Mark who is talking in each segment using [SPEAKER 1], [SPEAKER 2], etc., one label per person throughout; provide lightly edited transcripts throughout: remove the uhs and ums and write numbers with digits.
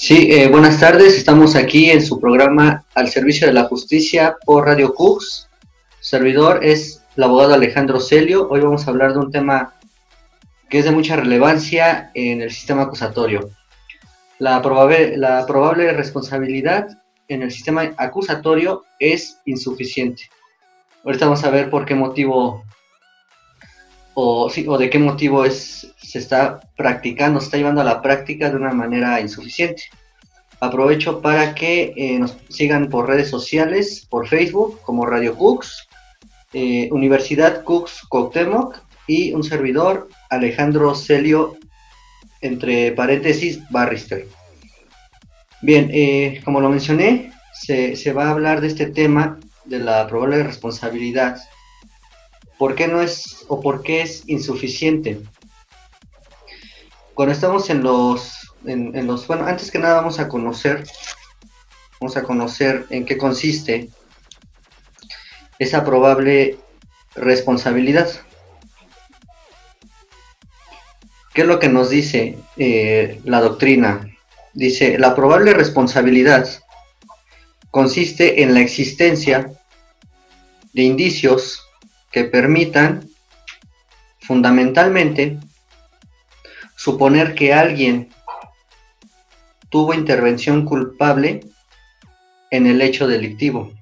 [SPEAKER 1] Sí, buenas tardes. Estamos aquí en su programa Al Servicio de la Justicia por Radio Cux. Su servidor es el abogado Alejandro Celio. Hoy vamos a hablar de un tema que es de mucha relevancia en el sistema acusatorio. La probable responsabilidad en el sistema acusatorio es insuficiente. Ahorita vamos a ver por qué motivo o de qué motivo se está practicando, se está llevando a la práctica de una manera insuficiente. Aprovecho para que nos sigan por redes sociales, por Facebook, como Radio Cux, Universidad Cux Cuauhtémoc y un servidor, Alejandro Celio, entre paréntesis, Barrister. Bien, como lo mencioné, se va a hablar de este tema de la probable responsabilidad. ¿Por qué no es o por qué es insuficiente? Cuando estamos bueno, antes que nada vamos a conocer en qué consiste esa probable responsabilidad. ¿Qué es lo que nos dice la doctrina? Dice, la probable responsabilidad consiste en la existencia de indicios que permitan, fundamentalmente, suponer que alguien tuvo intervención culpable en el hecho delictivo.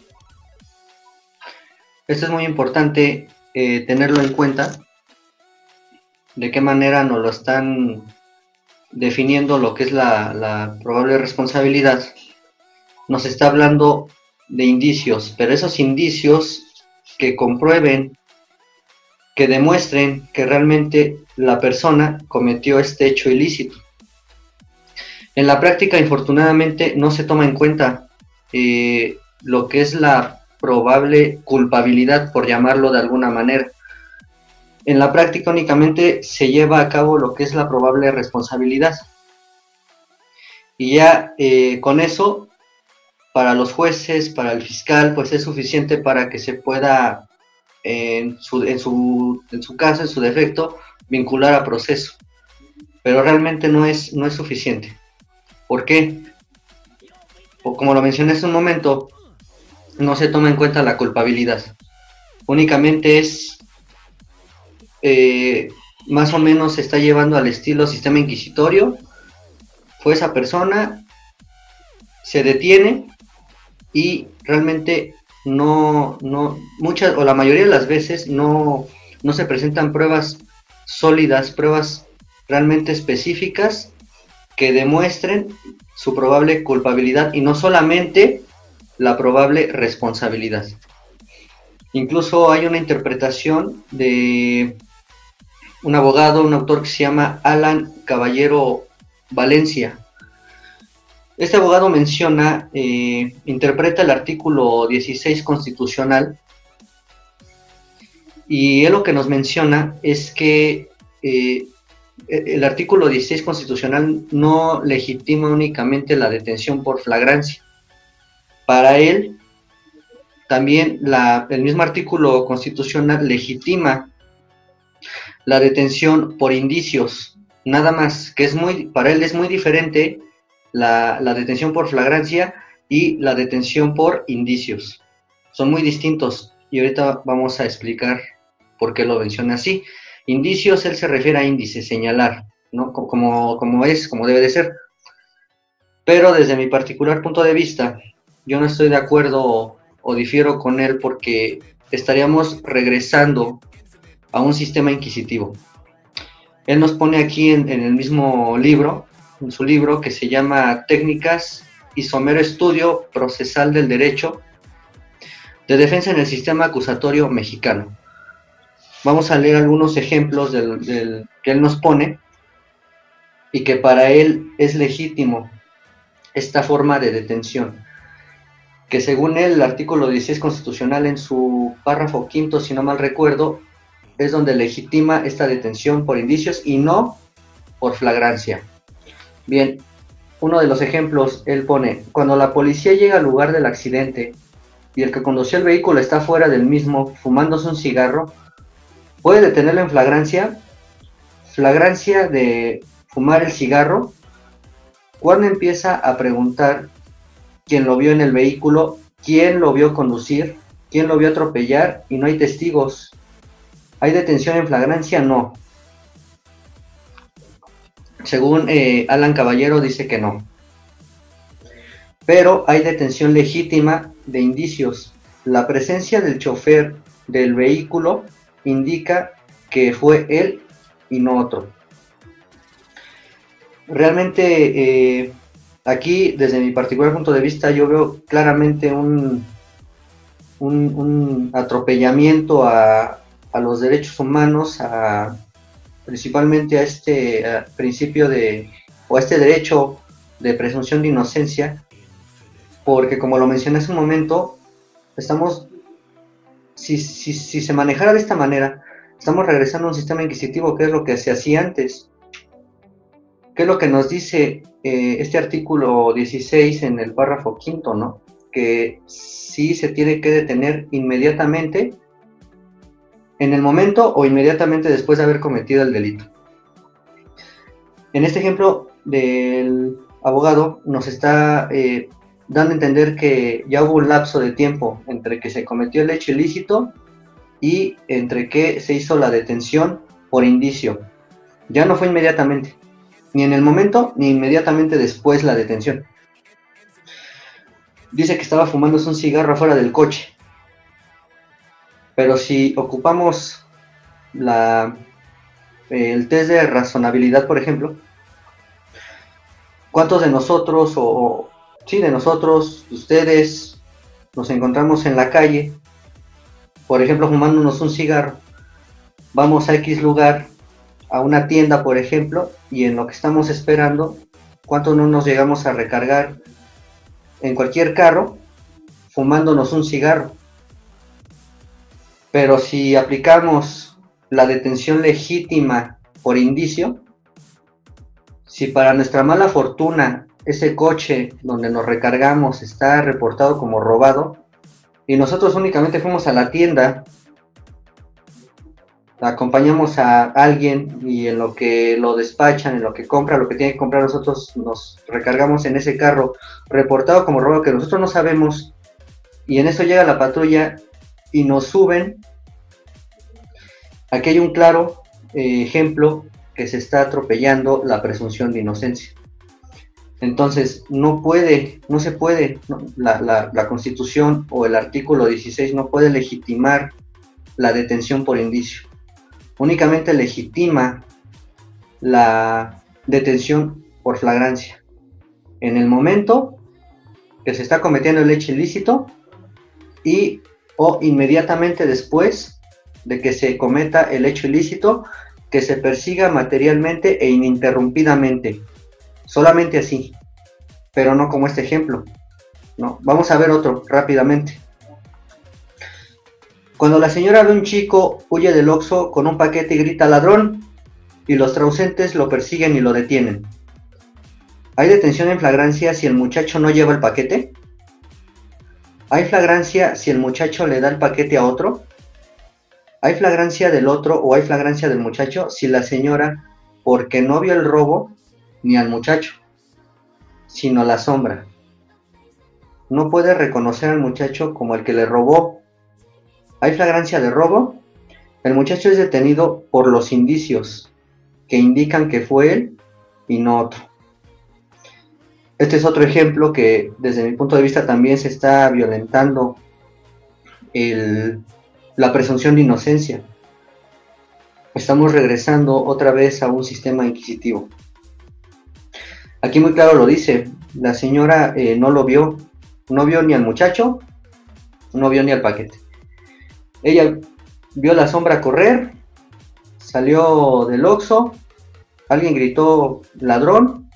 [SPEAKER 1] Esto es muy importante tenerlo en cuenta, de qué manera nos lo están definiendo lo que es la probable responsabilidad. Nos está hablando de indicios, pero esos indicios que comprueben, que demuestren que realmente la persona cometió este hecho ilícito. En la práctica, infortunadamente, no se toma en cuenta lo que es la probable culpabilidad, por llamarlo de alguna manera. En la práctica únicamente se lleva a cabo lo que es la probable responsabilidad. Y ya con eso, para los jueces, para el fiscal, pues es suficiente para que se pueda, en su caso, en su defecto, vincular a proceso. Pero realmente no es suficiente. ¿Por qué? O como lo mencioné hace un momento, no se toma en cuenta la culpabilidad. Únicamente es, más o menos se está llevando al estilo sistema inquisitorio. Fue esa persona, se detiene y realmente muchas o la mayoría de las veces no se presentan pruebas sólidas, pruebas realmente específicas que demuestren su probable culpabilidad y no solamente la probable responsabilidad. Incluso hay una interpretación de un abogado, un autor que se llama Alan Caballero Valencia. Este abogado menciona, interpreta el artículo 16 constitucional, y él lo que nos menciona es que el artículo 16 constitucional no legitima únicamente la detención por flagrancia. Para él, también el mismo artículo constitucional legitima la detención por indicios, nada más, que para él es muy diferente la detención por flagrancia y la detención por indicios. Son muy distintos y ahorita vamos a explicar por qué lo menciona así. Indicios, él se refiere a índice, señalar, ¿no? Como debe de ser. Pero desde mi particular punto de vista, yo no estoy de acuerdo o difiero con él, porque estaríamos regresando a un sistema inquisitivo. Él nos pone aquí en el mismo libro, en su libro, que se llama Técnicas y somero estudio procesal del derecho de defensa en el sistema acusatorio mexicano. Vamos a leer algunos ejemplos que él nos pone y que para él es legítimo esta forma de detención, que según él, el artículo 16 constitucional, en su párrafo quinto, si no mal recuerdo, es donde legitima esta detención por indicios y no por flagrancia. Bien, uno de los ejemplos, él pone: cuando la policía llega al lugar del accidente y el que condució el vehículo está fuera del mismo fumándose un cigarro, ¿puede detenerlo en flagrancia? Flagrancia de fumar el cigarro cuando empieza a preguntar quién lo vio en el vehículo, quién lo vio conducir, quién lo vio atropellar, y no hay testigos. ¿Hay detención en flagrancia? No. Según Alan Caballero dice que no. Pero hay detención legítima de indicios. La presencia del chofer del vehículo indica que fue él y no otro. Realmente aquí, desde mi particular punto de vista, yo veo claramente un atropellamiento a los derechos humanos, principalmente a este principio o a este derecho de presunción de inocencia, porque como lo mencioné hace un momento, si se manejara de esta manera, estamos regresando a un sistema inquisitivo, que es lo que se hacía antes. ¿Qué es lo que nos dice este artículo 16 en el párrafo quinto, ¿no? Que sí se tiene que detener inmediatamente, en el momento o inmediatamente después de haber cometido el delito. En este ejemplo del abogado nos está dando a entender que ya hubo un lapso de tiempo entre que se cometió el hecho ilícito y entre que se hizo la detención por indicio. Ya no fue inmediatamente, ni en el momento ni inmediatamente después la detención. Dice que estaba fumándose un cigarro afuera del coche, pero si ocupamos el test de razonabilidad, por ejemplo, ¿cuántos de nosotros, de nosotros, ustedes, nos encontramos en la calle, por ejemplo, fumándonos un cigarro? Vamos a X lugar, a una tienda, por ejemplo, y en lo que estamos esperando, ¿cuántos no nos llegamos a recargar en cualquier carro fumándonos un cigarro? Pero si aplicamos la detención legítima por indicio, si para nuestra mala fortuna ese coche donde nos recargamos está reportado como robado y nosotros únicamente fuimos a la tienda, acompañamos a alguien y en lo que lo despachan, en lo que compra, lo que tiene que comprar, nosotros nos recargamos en ese carro reportado como robado que nosotros no sabemos, y en eso llega la patrulla y nos suben. Aquí hay un claro ejemplo que se está atropellando la presunción de inocencia. Entonces, no se puede, la Constitución o el artículo 16 no puede legitimar la detención por indicio. Únicamente legitima la detención por flagrancia. En el momento que se está cometiendo el hecho ilícito o inmediatamente después de que se cometa el hecho ilícito, que se persiga materialmente e ininterrumpidamente. Solamente así, pero no como este ejemplo, ¿no? Vamos a ver otro rápidamente. Cuando la señora ve a un chico, huye del Oxxo con un paquete y grita ladrón, y los transeúntes lo persiguen y lo detienen. ¿Hay detención en flagrancia si el muchacho no lleva el paquete? ¿Hay flagrancia si el muchacho le da el paquete a otro? ¿Hay flagrancia del otro o hay flagrancia del muchacho si la señora, porque no vio el robo ni al muchacho, sino la sombra, no puede reconocer al muchacho como el que le robó? ¿Hay flagrancia de robo? El muchacho es detenido por los indicios que indican que fue él y no otro. Este es otro ejemplo que desde mi punto de vista también se está violentando la presunción de inocencia. Estamos regresando otra vez a un sistema inquisitivo. Aquí muy claro lo dice, la señora no lo vio, no vio ni al muchacho, no vio ni al paquete. Ella vio la sombra correr, salió del Oxxo, alguien gritó ladrón,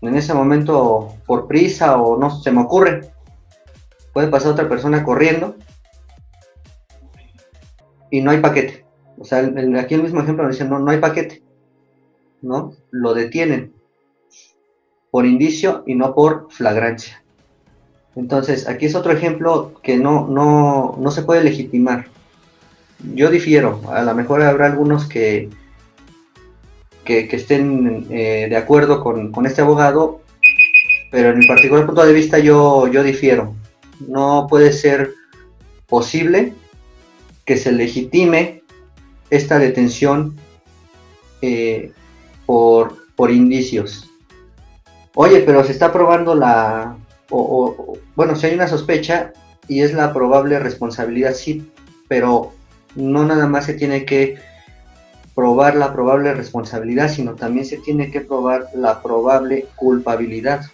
[SPEAKER 1] en ese momento por prisa o no se me ocurre, puede pasar otra persona corriendo y no hay paquete. O sea, aquí el mismo ejemplo dice no hay paquete, ¿no? Lo detienen por indicio y no por flagrancia. Entonces, aquí es otro ejemplo que no se puede legitimar. Yo difiero, a lo mejor habrá algunos que que estén de acuerdo con este abogado, pero en mi particular punto de vista yo difiero. No puede ser posible que se legitime esta detención por indicios. Oye, pero se está probando bueno, si hay una sospecha y es la probable responsabilidad, sí, pero no nada más se tiene que probar la probable responsabilidad, sino también se tiene que probar la probable culpabilidad.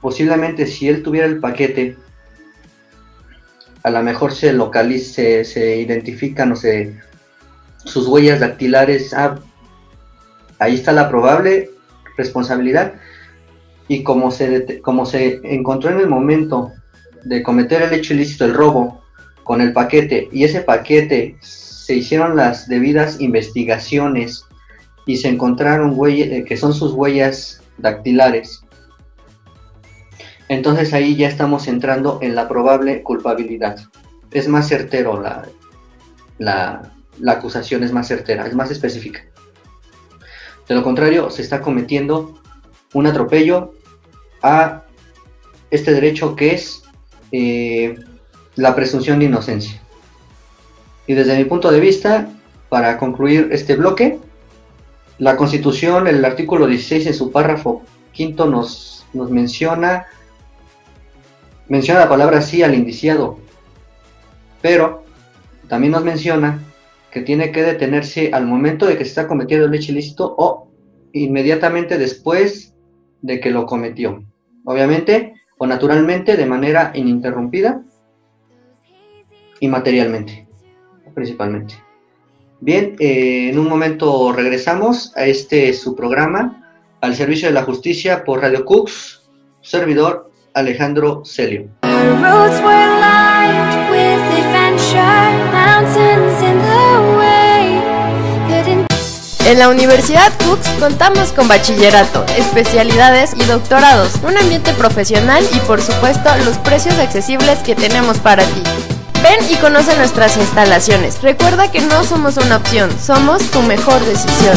[SPEAKER 1] Posiblemente si él tuviera el paquete, a lo mejor se localice, se identifican, sus huellas dactilares, ahí está la probable responsabilidad, y como se encontró en el momento de cometer el hecho ilícito, el robo, con el paquete, y ese paquete se hicieron las debidas investigaciones y se encontraron huellas, que son sus huellas dactilares, entonces ahí ya estamos entrando en la probable culpabilidad. Es más certero la acusación, es más certera, es más específica. De lo contrario, se está cometiendo un atropello a este derecho que es la presunción de inocencia. Y desde mi punto de vista, para concluir este bloque, la Constitución, el artículo 16 en su párrafo quinto nos menciona la palabra sí al indiciado, pero también nos menciona que tiene que detenerse al momento de que se está cometiendo el hecho ilícito o inmediatamente después de que lo cometió. Obviamente o naturalmente, de manera ininterrumpida y materialmente, principalmente. Bien, en un momento regresamos a su programa, Al Servicio de la Justicia, por Radio Cux, servidor Alejandro Celio.
[SPEAKER 2] En la Universidad Cux contamos con bachillerato, especialidades y doctorados, un ambiente profesional y por supuesto los precios accesibles que tenemos para ti. Ven y conoce nuestras instalaciones. Recuerda que no somos una opción, somos tu mejor decisión.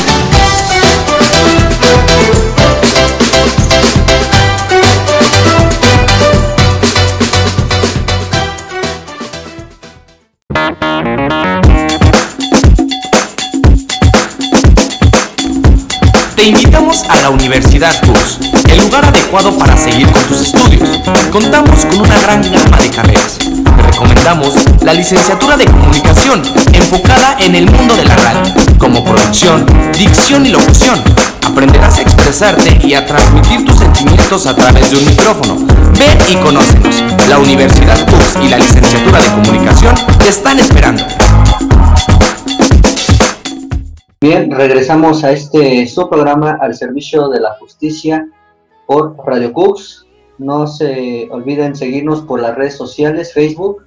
[SPEAKER 3] Te invitamos a la Universidad Cux, el lugar adecuado para seguir con tus estudios. Contamos con una gran gama de carreras. Te recomendamos la licenciatura de Comunicación, enfocada en el mundo de la radio, como producción, dicción y locución. Aprenderás a expresarte y a transmitir tus sentimientos a través de un micrófono. Ven y conócenos. La Universidad Cux y la licenciatura de Comunicación te están esperando.
[SPEAKER 1] Bien, regresamos a su programa, Al Servicio de la Justicia, por Radio Cux. No se olviden seguirnos por las redes sociales, Facebook,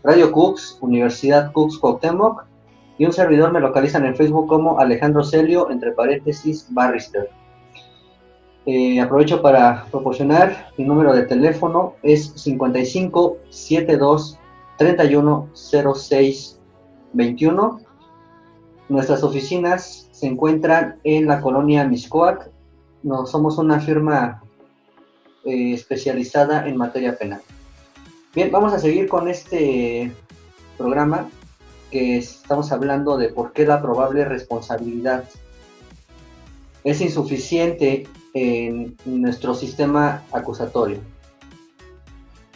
[SPEAKER 1] Radio Cux, Universidad Cux Cuauhtémoc, y un servidor me localizan en Facebook como Alejandro Celio, entre paréntesis, Barrister. Aprovecho para proporcionar mi número de teléfono, es 55 72 31 06 21. Nuestras oficinas se encuentran en la colonia Mixcoac. Somos una firma especializada en materia penal. Bien, vamos a seguir con este programa que estamos hablando de por qué la probable responsabilidad es insuficiente en nuestro sistema acusatorio.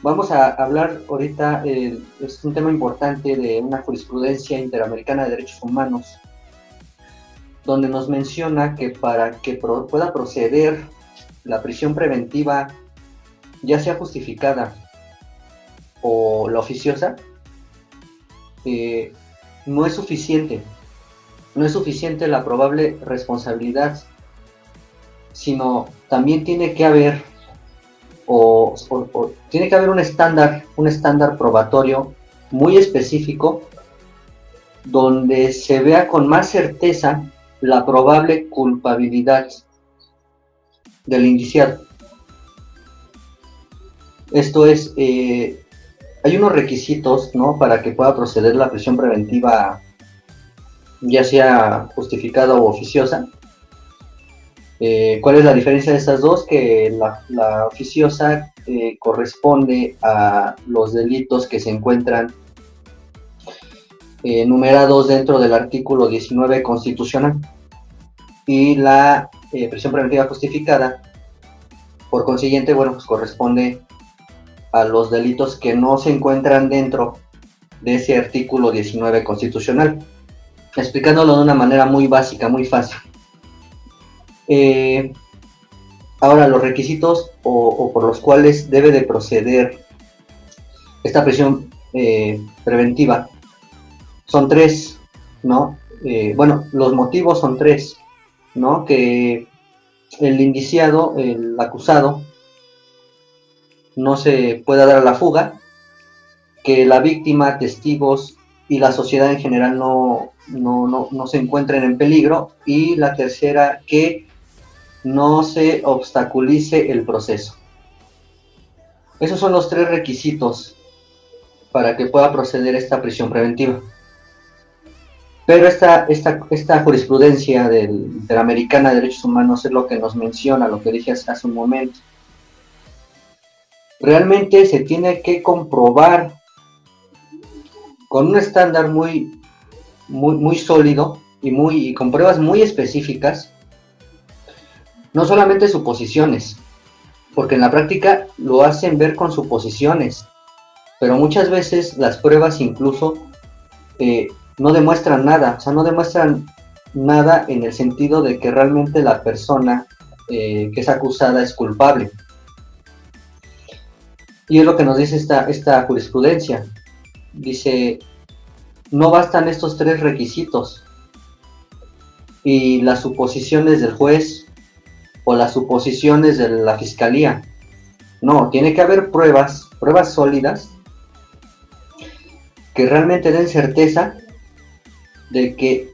[SPEAKER 1] Vamos a hablar ahorita, es un tema importante de una jurisprudencia interamericana de derechos humanos, donde nos menciona que para que pueda proceder la prisión preventiva, ya sea justificada o la oficiosa, no es suficiente la probable responsabilidad, sino también tiene que haber un estándar probatorio muy específico donde se vea con más certeza la probable culpabilidad del indiciado. Esto es, hay unos requisitos, ¿no?, para que pueda proceder la prisión preventiva ya sea justificada o oficiosa. ¿Cuál es la diferencia de estas dos? Que la oficiosa corresponde a los delitos que se encuentran numerados dentro del artículo 19 constitucional, y la prisión preventiva justificada, por consiguiente, bueno, pues corresponde a los delitos que no se encuentran dentro de ese artículo 19 constitucional. Explicándolo de una manera muy básica, muy fácil. Ahora, los requisitos o por los cuales debe de proceder esta prisión preventiva son tres, ¿no? Bueno, los motivos son tres, ¿no? Que el indiciado, el acusado, no se pueda dar a la fuga, que la víctima, testigos y la sociedad en general no se encuentren en peligro, y la tercera, que no se obstaculice el proceso. Esos son los tres requisitos para que pueda proceder esta prisión preventiva. Pero esta jurisprudencia Interamericana de Derechos Humanos es lo que nos menciona, lo que dije hace un momento. Realmente se tiene que comprobar con un estándar muy sólido y con pruebas muy específicas, no solamente suposiciones, porque en la práctica lo hacen ver con suposiciones, pero muchas veces las pruebas incluso no demuestran nada, o sea, no demuestran nada en el sentido de que realmente la persona que es acusada es culpable. Y es lo que nos dice esta jurisprudencia. Dice, no bastan estos tres requisitos y las suposiciones del juez o las suposiciones de la fiscalía. No, tiene que haber pruebas sólidas que realmente den certeza de que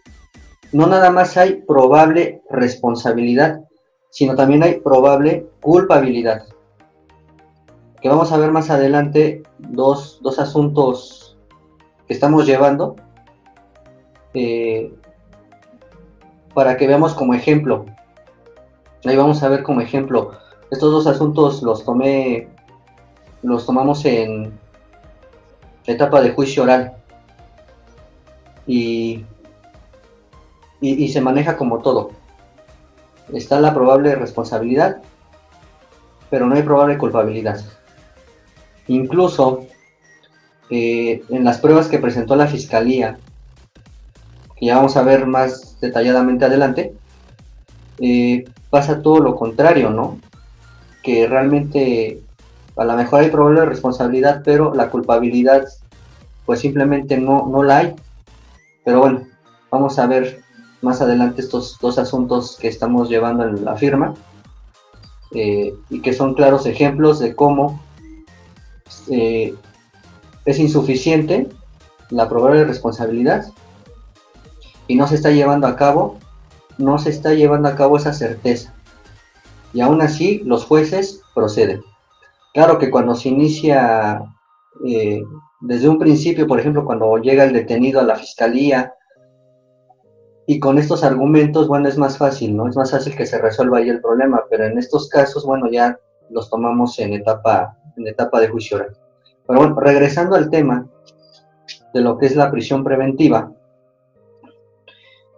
[SPEAKER 1] no nada más hay probable responsabilidad, sino también hay probable culpabilidad. Que vamos a ver más adelante dos asuntos que estamos llevando para que veamos como ejemplo. Ahí vamos a ver como ejemplo. Estos dos asuntos los tomamos en etapa de juicio oral. Y se maneja como todo. Está la probable responsabilidad, pero no hay probable culpabilidad. Incluso en las pruebas que presentó la fiscalía, que ya vamos a ver más detalladamente adelante, pasa todo lo contrario, ¿no? Que realmente a lo mejor hay probable responsabilidad, pero la culpabilidad pues simplemente no la hay. Pero bueno, vamos a ver más adelante estos dos asuntos que estamos llevando en la firma, y que son claros ejemplos de cómo es insuficiente la probable responsabilidad y no se está llevando a cabo esa certeza, y aún así los jueces proceden. Claro que cuando se inicia desde un principio, por ejemplo, cuando llega el detenido a la fiscalía y con estos argumentos, bueno, es más fácil, ¿no? Es más fácil que se resuelva ahí el problema, pero en estos casos, bueno, ya los tomamos en etapa de juicio oral. Pero bueno, regresando al tema de lo que es la prisión preventiva,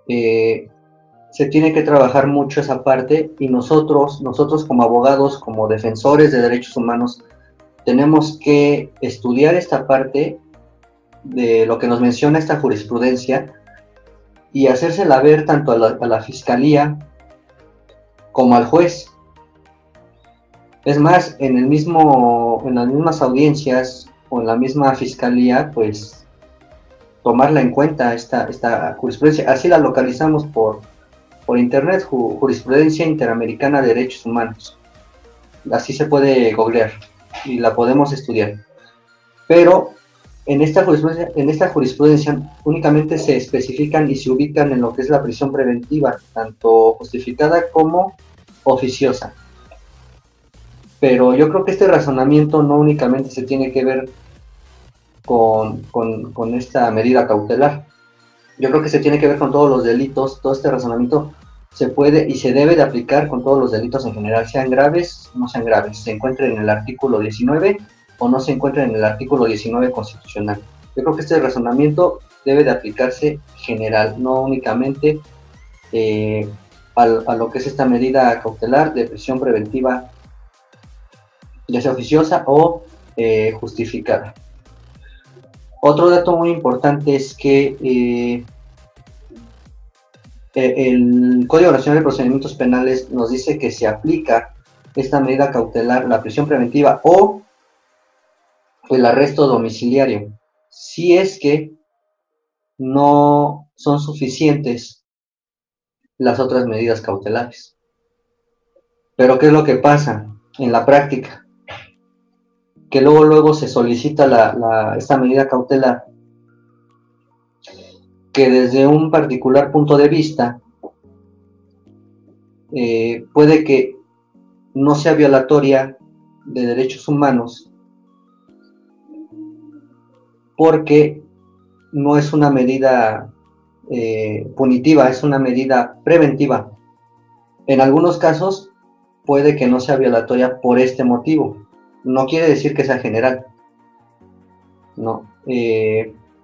[SPEAKER 1] se tiene que trabajar mucho esa parte, y nosotros como abogados, como defensores de derechos humanos, tenemos que estudiar esta parte de lo que nos menciona esta jurisprudencia y hacérsela ver tanto a la fiscalía como al juez. Es más, en las mismas audiencias o en la misma fiscalía, pues tomarla en cuenta esta jurisprudencia. Así la localizamos por internet, Jurisprudencia Interamericana de Derechos Humanos. Así se puede googlear y la podemos estudiar. Pero en esta jurisprudencia únicamente se especifican y se ubican en lo que es la prisión preventiva, tanto justificada como oficiosa. Pero yo creo que este razonamiento no únicamente se tiene que ver con esta medida cautelar, Yo creo que se tiene que ver con todos los delitos, todo este razonamiento se puede y se debe de aplicar con todos los delitos en general, sean graves o no sean graves, se encuentren en el artículo 19 o no se encuentren en el artículo 19 constitucional. Yo creo que este razonamiento debe de aplicarse general, no únicamente a lo que es esta medida cautelar de prisión preventiva, ya sea oficiosa o justificada. Otro dato muy importante es que el Código Nacional de Procedimientos Penales nos dice que se aplica esta medida cautelar, la prisión preventiva o el arresto domiciliario, si es que no son suficientes las otras medidas cautelares. Pero ¿qué es lo que pasa en la práctica? Que luego se solicita esta medida cautelar, que desde un particular punto de vista puede que no sea violatoria de derechos humanos, porque no es una medida punitiva, es una medida preventiva. En algunos casos puede que no sea violatoria por este motivo. No quiere decir que sea general, no,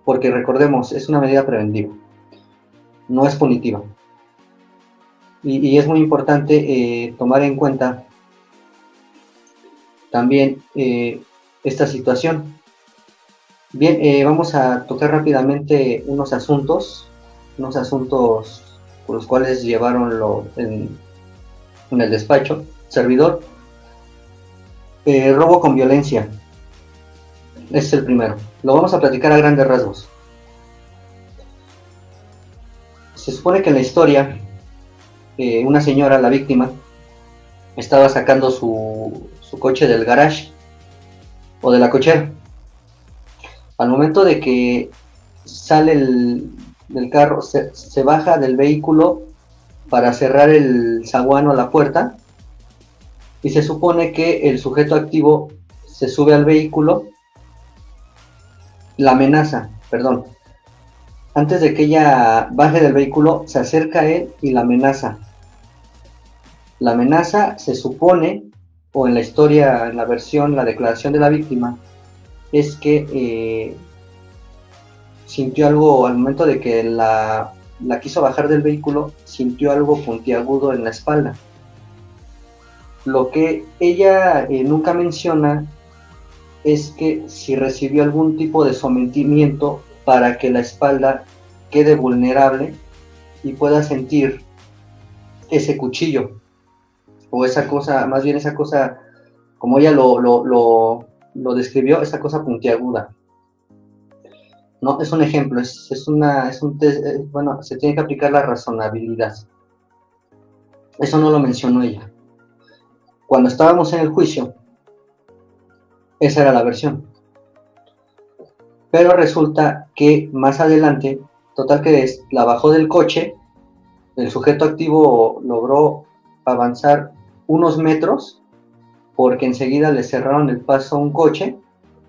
[SPEAKER 1] porque recordemos, es una medida preventiva, no es punitiva. Y es muy importante tomar en cuenta también esta situación. Bien, vamos a tocar rápidamente unos asuntos por los cuales llevaron en el despacho, servidor. Robo con violencia, es el primero. Lo vamos a platicar a grandes rasgos. Se supone que en la historia, una señora, la víctima, estaba sacando su coche del garage o de la cochera. Al momento de que sale del carro, se baja del vehículo para cerrar el zaguán o la puerta, y se supone que el sujeto activo se sube al vehículo, la amenaza, perdón, antes de que ella baje del vehículo, se acerca a él y la amenaza. La amenaza se supone, o en la historia, en la versión, la declaración de la víctima, es que sintió algo al momento de que la quiso bajar del vehículo, sintió algo puntiagudo en la espalda. Lo que ella nunca menciona es que si recibió algún tipo de sometimiento para que la espalda quede vulnerable y pueda sentir ese cuchillo, o esa cosa, más bien esa cosa, como ella lo describió, esa cosa puntiaguda. No, es un ejemplo, bueno, se tiene que aplicar la razonabilidad. Eso no lo mencionó ella. Cuando estábamos en el juicio, esa era la versión. Pero resulta que más adelante, total que la bajó del coche, el sujeto activo logró avanzar unos metros, porque enseguida le cerraron el paso a un coche.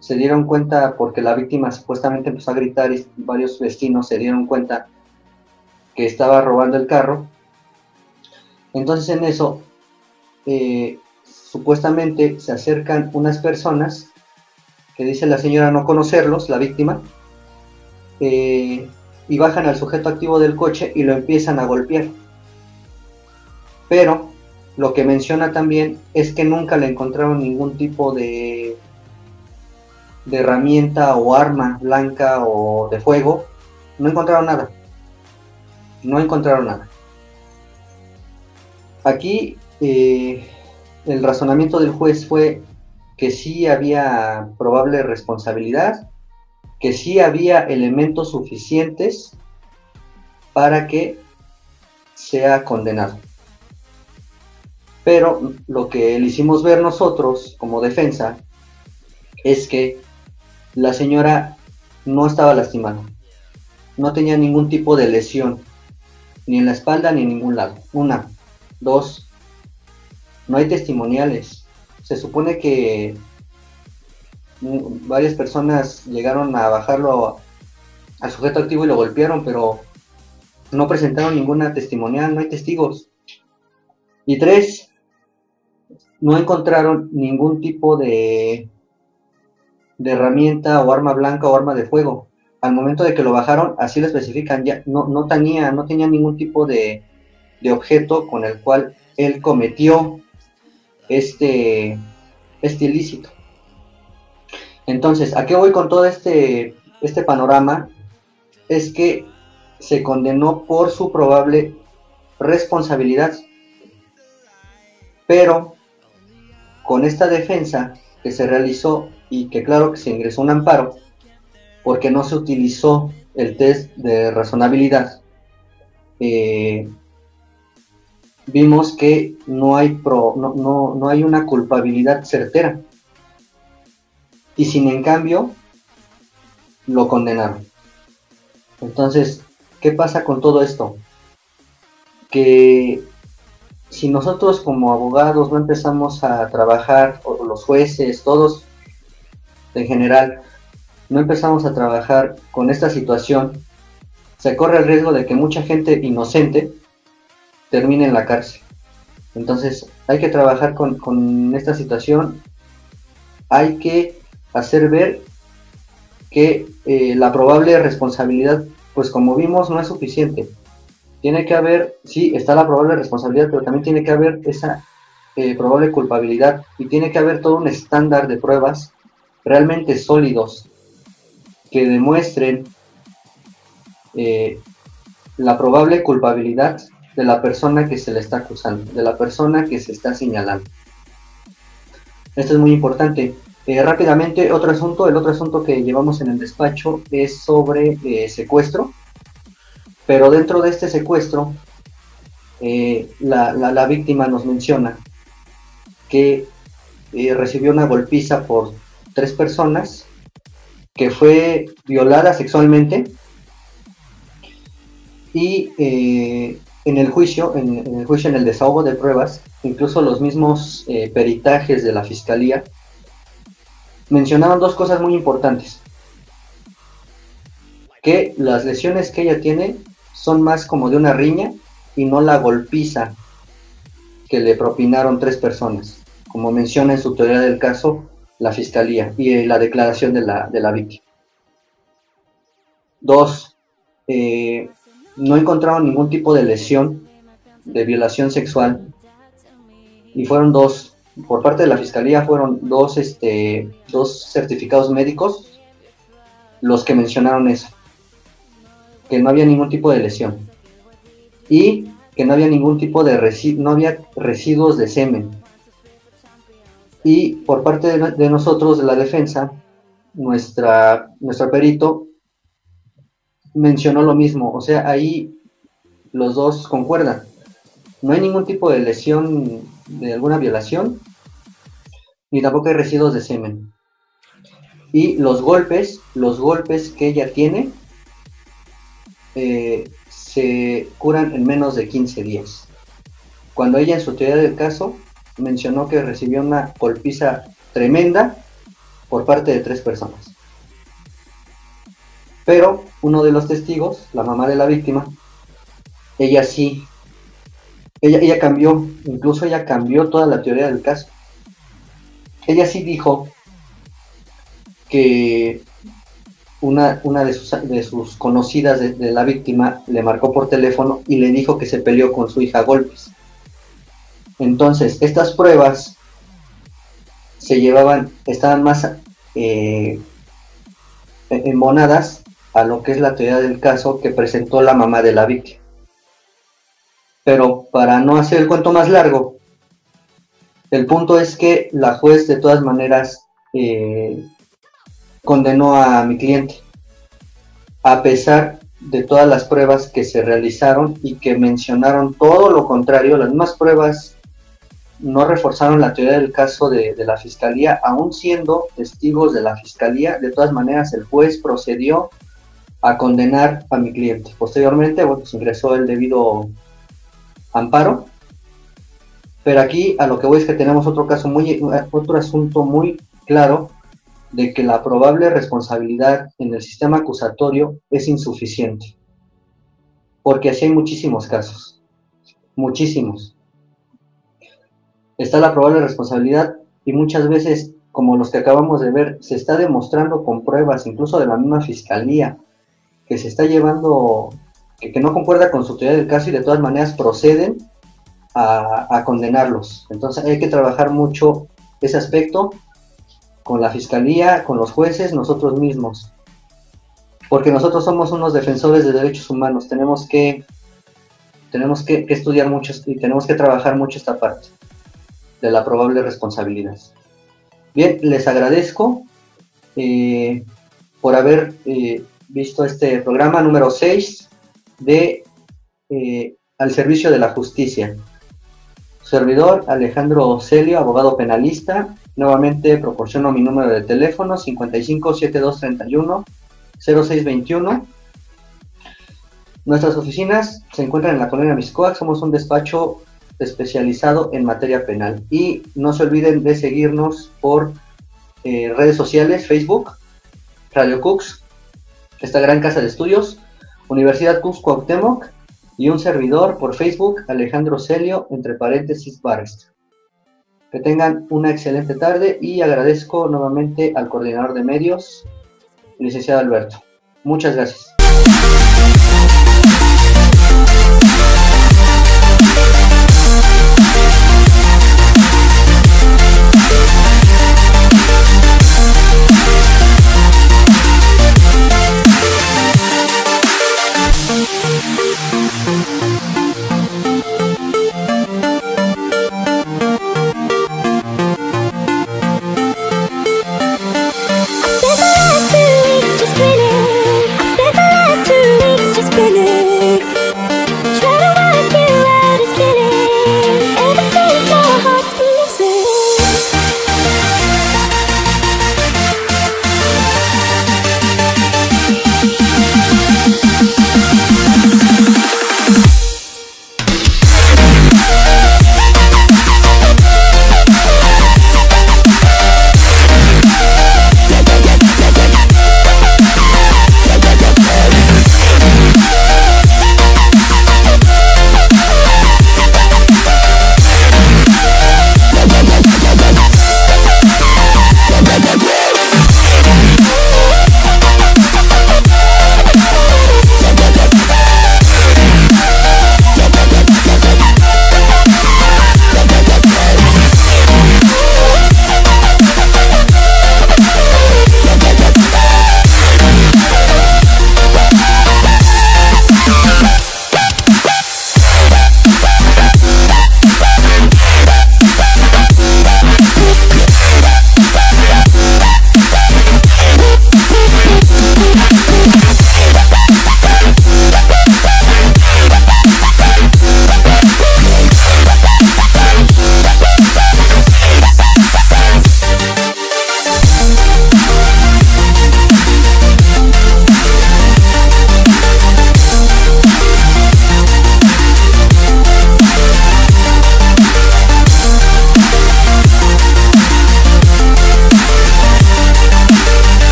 [SPEAKER 1] Se dieron cuenta, porque la víctima supuestamente empezó a gritar y varios vecinos se dieron cuenta que estaba robando el carro. Entonces en eso, supuestamente se acercan unas personas, que dice la señora no conocerlos, la víctima, y bajan al sujeto activo del coche y lo empiezan a golpear. Pero lo que menciona también es que nunca le encontraron ningún tipo de herramienta o arma blanca o de fuego. No encontraron nada. No encontraron nada. Aquí el razonamiento del juez fue que sí había probable responsabilidad, que sí había elementos suficientes para que sea condenado. Pero lo que le hicimos ver nosotros como defensa es que la señora no estaba lastimada, no tenía ningún tipo de lesión, ni en la espalda ni en ningún lado. Una, dos, no hay testimoniales. Se supone que varias personas llegaron a bajarlo al sujeto activo y lo golpearon, pero no presentaron ninguna testimonial, no hay testigos. Y 3, no encontraron ningún tipo de herramienta o arma blanca o arma de fuego. Al momento de que lo bajaron, así lo especifican, ya no tenía ningún tipo de objeto con el cual él cometió este ilícito. Entonces, ¿a qué voy con todo este panorama? Es que se condenó por su probable responsabilidad, pero con esta defensa que se realizó y que claro que se ingresó un amparo porque no se utilizó el test de razonabilidad, vimos que no hay una culpabilidad certera y sin en cambio lo condenaron. Entonces, ¿qué pasa con todo esto? Que si nosotros como abogados no empezamos a trabajar, o los jueces, todos en general, no empezamos a trabajar con esta situación, se corre el riesgo de que mucha gente inocente termine en la cárcel. Entonces, hay que trabajar con esta situación, hay que hacer ver que la probable responsabilidad, pues como vimos, no es suficiente. Tiene que haber, sí, está la probable responsabilidad, pero también tiene que haber esa probable culpabilidad y tiene que haber todo un estándar de pruebas realmente sólidos que demuestren la probable culpabilidad de la persona que se le está acusando, de la persona que se está señalando. Esto es muy importante. Rápidamente, el otro asunto que llevamos en el despacho es sobre secuestro, pero dentro de este secuestro, la víctima nos menciona que recibió una golpiza por 3 personas, que fue violada sexualmente y en el juicio, en el desahogo de pruebas, incluso los mismos peritajes de la fiscalía mencionaron 2 cosas muy importantes: que las lesiones que ella tiene son más como de una riña y no la golpiza que le propinaron 3 personas, como menciona en su teoría del caso la fiscalía y la declaración de la víctima. 2, no encontraron ningún tipo de lesión de violación sexual y fueron 2, por parte de la fiscalía fueron 2 certificados médicos los que mencionaron eso, que no había ningún tipo de lesión y que no había ningún tipo de no había residuos de semen. Y por parte de nosotros, de la defensa, nuestro perito mencionó lo mismo, o sea, ahí los 2 concuerdan. No hay ningún tipo de lesión de alguna violación, ni tampoco hay residuos de semen. Y los golpes que ella tiene se curan en menos de 15 días. Cuando ella en su teoría del caso mencionó que recibió una golpiza tremenda por parte de 3 personas. Pero uno de los testigos, la mamá de la víctima, ella cambió, incluso ella cambió toda la teoría del caso. Ella sí dijo que una de sus conocidas de la víctima le marcó por teléfono y le dijo que se peleó con su hija a golpes. Entonces, estas pruebas estaban más embonadas a lo que es la teoría del caso que presentó la mamá de la víctima. Pero para no hacer el cuento más largo, el punto es que la juez de todas maneras condenó a mi cliente, a pesar de todas las pruebas que se realizaron y que mencionaron todo lo contrario. Las mismas pruebas no reforzaron la teoría del caso de la fiscalía, aún siendo testigos de la fiscalía. De todas maneras, el juez procedió a condenar a mi cliente. Posteriormente, pues ingresó el debido amparo, pero aquí a lo que voy es que tenemos otro asunto muy claro de que la probable responsabilidad en el sistema acusatorio es insuficiente, porque así hay muchísimos casos, muchísimos. Está la probable responsabilidad y muchas veces, como los que acabamos de ver, se está demostrando con pruebas, incluso de la misma fiscalía, que se está llevando, que no concuerda con su teoría del caso y de todas maneras proceden a condenarlos. Entonces hay que trabajar mucho ese aspecto con la fiscalía, con los jueces, nosotros mismos, porque nosotros somos unos defensores de derechos humanos, tenemos que estudiar mucho y tenemos que trabajar mucho esta parte de la probable responsabilidad. Bien, les agradezco por haber visto este programa número 6 de Al Servicio de la Justicia. Servidor Alejandro Celio, abogado penalista. Nuevamente proporciono mi número de teléfono 55 7231 0621. Nuestras oficinas se encuentran en la colonia Mixcoac. Somos un despacho especializado en materia penal. Y no se olviden de seguirnos por redes sociales, Facebook, Radio Cux, esta gran casa de estudios, Universidad Cux Cuauhtémoc, y un servidor por Facebook, Alejandro Celio, entre paréntesis, Barest. Que tengan una excelente tarde y agradezco nuevamente al coordinador de medios, licenciado Alberto. Muchas gracias.